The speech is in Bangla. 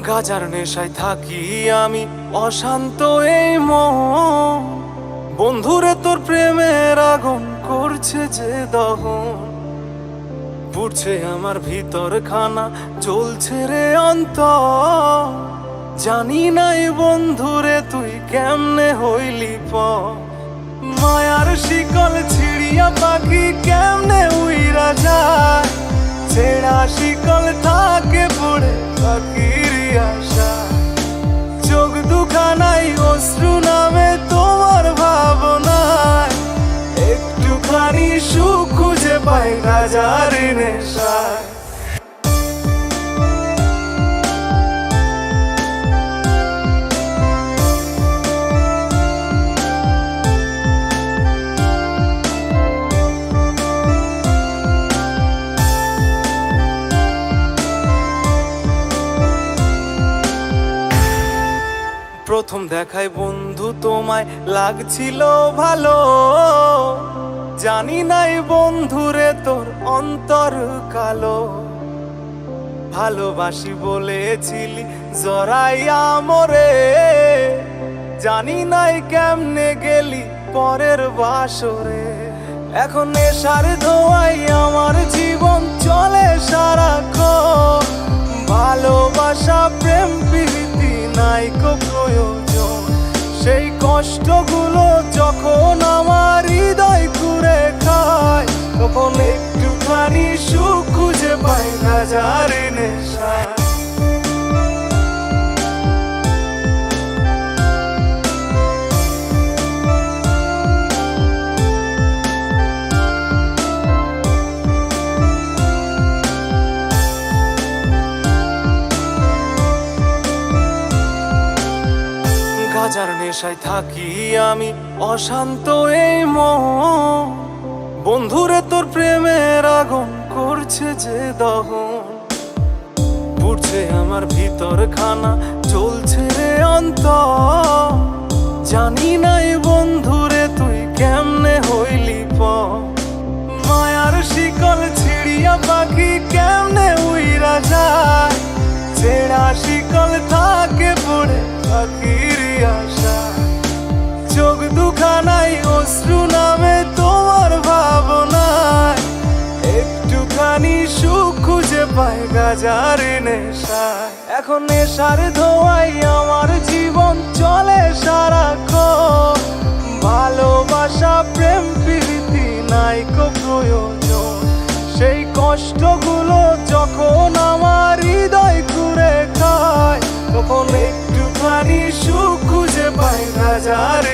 গাজার নেশায় থাকি আমি, অশান্ত এই মন। বন্ধুরে তোর প্রেমের আগুন করছে যে দহন, পুড়ছে আমার ভিতর খানা, জ্বলছে রে অন্তর। জানি নাই বন্ধুরে তুই কেমনে হইলি পর। মায়ার শিকল ছিড়িয়া পাখি কেমনে উইরা যায়, ছেঁড়া শিকল থাকে পড়ে পাখির আশা। চোখ দুখানাই অশ্রু নামে তোমার ভাবনায়, একটুখানি সুখ খুঁজে পাই গাজার নেশায়। প্রথম দেখায় বন্ধু তোমায় লাগছিল ভালো, জানি নাই বন্ধুরে তোর অন্তর কালো। ভালোবাসি বলেছিলি জড়াইয়া মোরে, জানি নাই কেমনে গেলি পরের বাসরে। এখন নেশার ধোঁয়ায় আমার জীবন চলে সারাক্ষণ, ভালোবাসা প্রেম প্রীতি নাই কো প্রয়োজন। সেই কষ্টগুলো যখন আমার হৃদয় কুড়ে খায়, তখন একটুখানি সুখ খুঁজে পাই গাজার নেশায়। গাজার নেশায় থাকি আমি, অশান্ত এই মন। বন্ধুরে তোর প্রেমের আগুন করছে যে দহন, পুড়ছে আমার ভিতর খানা, জ্বলছে রে অন্তর। জানি নাই বন্ধুরে তুই কেমনে হইলি পর। মায়ার শিকল ছিড়িয়া পাখি কেমনে উইরা যায়, ছেঁড়া শিকল থাকে পড়ে পাখির আশা। চোখ দুখানাই অশ্রু নামে তোমার ভাবনায়, একটুখানি সুখ খুঁজে পাই গাজার নেশায়। এখন নেশার ধোঁয়ায় আমার জীবন চলে সারাক্ষণ, ভালোবাসা প্রেম প্রীতি নাই কো প্রয়োজন। সেই কষ্টগুলো যখন আমার হৃদয় কুড়ে খায়, তখন একটুখানি সুখ খুঁজে পাই গাজার